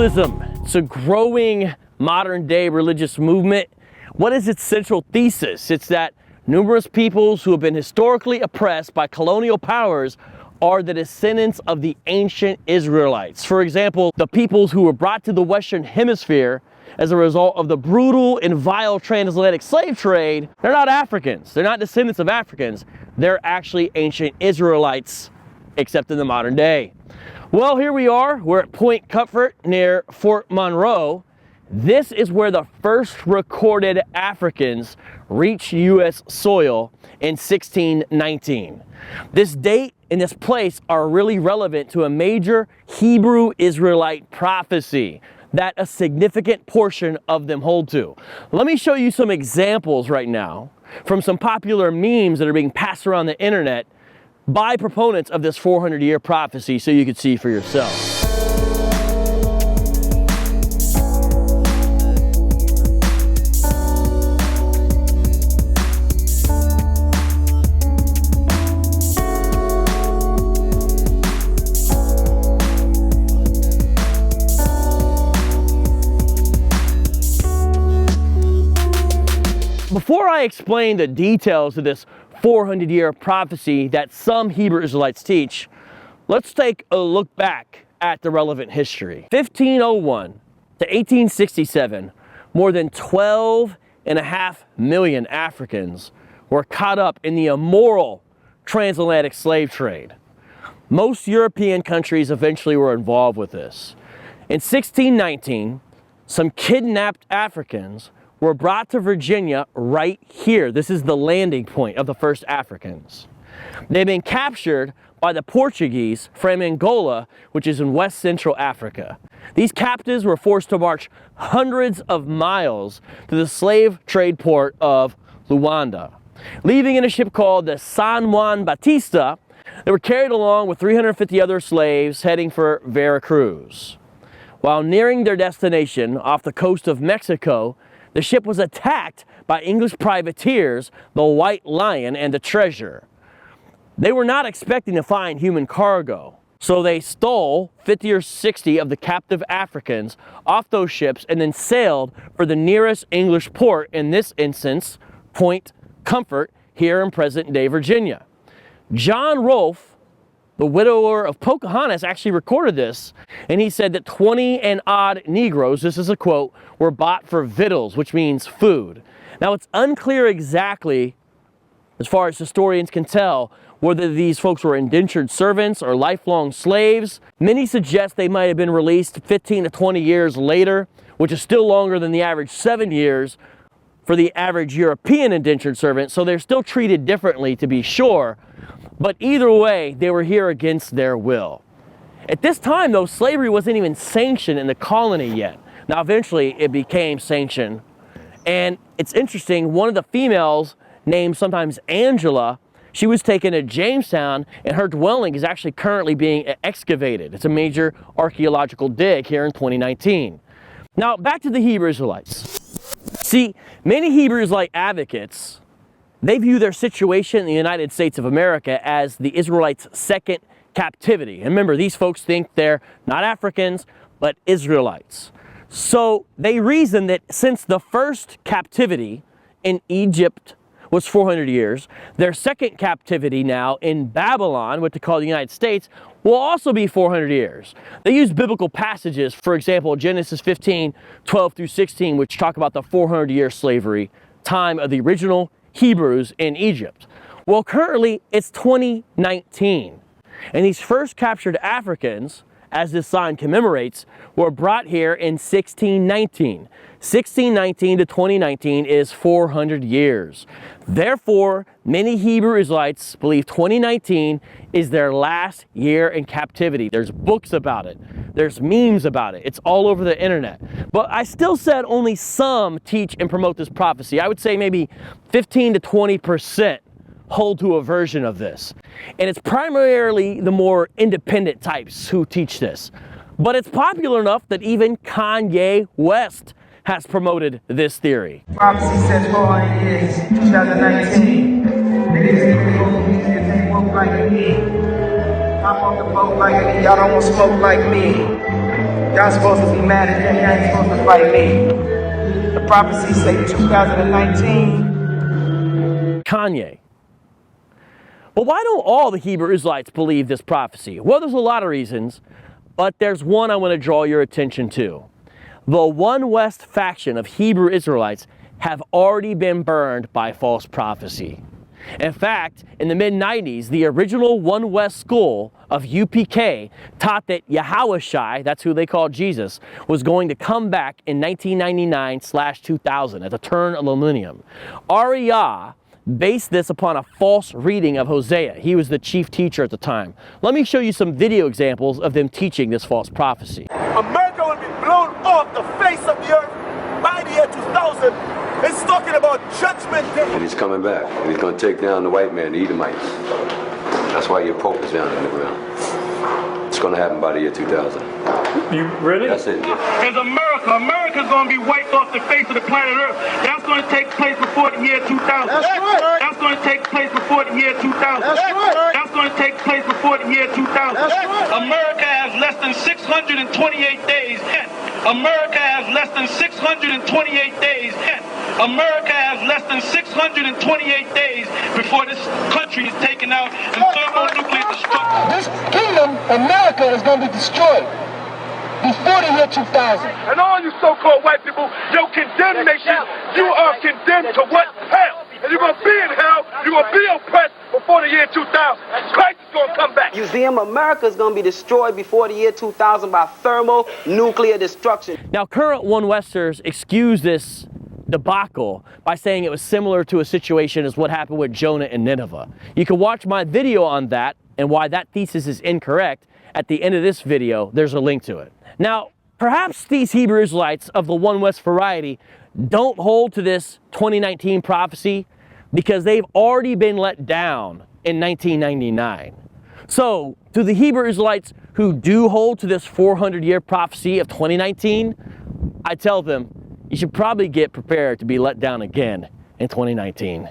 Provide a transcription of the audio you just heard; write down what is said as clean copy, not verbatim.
Tribalism, it's a growing modern-day religious movement. What is its central thesis? It's that numerous peoples who have been historically oppressed by colonial powers are the descendants of the ancient Israelites. For example, the peoples who were brought to the Western Hemisphere as a result of the brutal and vile transatlantic slave trade, they're not Africans. They're not descendants of Africans. They're actually ancient Israelites, except in the modern day. Well, here we are. We're at Point Comfort near Fort Monroe. This is where the first recorded Africans reached U.S. soil in 1619. This date and this place are really relevant to a major Hebrew Israelite prophecy that a significant portion of them hold to. Let me show you some examples right now from some popular memes that are being passed around the internet by proponents of this 400-year prophecy so you can see for yourself. Before I explain the details of this 400-year prophecy that some Hebrew Israelites teach, let's take a look back at the relevant history. 1501 to 1867, more than 12.5 million Africans were caught up in the immoral transatlantic slave trade. Most European countries eventually were involved with this. In 1619, some kidnapped Africans were brought to Virginia right here. This is the landing point of the first Africans. They've been captured by the Portuguese from Angola, which is in West Central Africa. These captives were forced to march hundreds of miles to the slave trade port of Luanda. Leaving in a ship called the San Juan Batista, they were carried along with 350 other slaves heading for Veracruz. While nearing their destination off the coast of Mexico, the ship was attacked by English privateers, the White Lion and the Treasure. They were not expecting to find human cargo, so they stole 50 or 60 of the captive Africans off those ships and then sailed for the nearest English port, in this instance, Point Comfort, here in present-day Virginia. John Rolfe, the widower of Pocahontas, actually recorded this, and he said that 20 and odd Negroes, this is a quote, were bought for victuals, which means food. Now, it's unclear exactly, as far as historians can tell, whether these folks were indentured servants or lifelong slaves. Many suggest they might have been released 15 to 20 years later, which is still longer than the average 7 years for the average European indentured servant, so they're still treated differently, to be sure. But either way, they were here against their will. At this time, though, slavery wasn't even sanctioned in the colony yet. Now, eventually, it became sanctioned. And it's interesting, one of the females, named sometimes Angela, she was taken to Jamestown, and her dwelling is actually currently being excavated. It's a major archaeological dig here in 2019. Now, back to the Hebrew Israelites. See, many Hebrew Israelite advocates, they view their situation in the United States of America as the Israelites' second captivity. And remember, these folks think they're not Africans, but Israelites. So they reason that since the first captivity in Egypt was 400 years, their second captivity now in Babylon, what they call the United States, will also be 400 years. They use biblical passages, for example, Genesis 15, 12 through 16, which talk about the 400-year slavery time of the original Hebrews in Egypt. Well, currently it's 2019, and these first captured Africans, as this sign commemorates, were brought here in 1619. 1619 to 2019 is 400 years. Therefore, many Hebrew Israelites believe 2019 is their last year in captivity. There's books about it. There's memes about it. It's all over the internet. But I still said only some teach and promote this prophecy. I would say maybe 15 to 20% hold to a version of this. And it's primarily the more independent types who teach this. But it's popular enough that even Kanye West has promoted this theory. Prophecy says 400 years, chapter 19. Niggas ain't woke like me. Hop off the boat like me. Y'all don't want smoke like me. Y'all supposed to be mad at him. Y'all ain't supposed to fight me. The prophecy say 2019. Kanye. But why don't all the Hebrew Israelites believe this prophecy? Well, there's a lot of reasons, but there's one I want to draw your attention to. The One West faction of Hebrew Israelites have already been burned by false prophecy. In fact, in the mid-90s, the original One West school of UPK taught that Yahushua, that's who they called Jesus, was going to come back in 1999/2000 at the turn of the millennium. Ariyah based this upon a false reading of Hosea. He was the chief teacher at the time. Let me show you some video examples of them teaching this false prophecy. America will be blown off the face of the earth by the year 2000. It's talking about judgment day. And he's coming back, and he's going to take down the white man, the Edomites. That's why your Pope is down in the ground. It's going to happen by the year 2000. You really? That's it, yeah. As America's going to be wiped off the face of the planet Earth. That's going to take place before the year 2000. That's right. That's going to take place before the year 2000. That's right. That's going to take place before the year 2000. That's right. America has less than 628 days. America has less than 628 days. America has less than 628 days before this country is taken out in thermonuclear destruction. This kingdom, America, is going to be destroyed before the year 2000. And all you so-called white people, your condemnation, you are condemned to what? Hell. And you're going to be in hell, you're going to be oppressed before the year 2000. Christ is going to come back. Museum America is going to be destroyed before the year 2000 by thermonuclear destruction. Now, current One Westers excuse this debacle by saying it was similar to a situation as what happened with Jonah and Nineveh. You can watch my video on that and why that thesis is incorrect. At the end of this video, there's a link to it. Now, perhaps these Hebrew Israelites of the One West variety don't hold to this 2019 prophecy because they've already been let down in 1999. So, to the Hebrew Israelites who do hold to this 400-year prophecy of 2019, I tell them, you should probably get prepared to be let down again in 2019.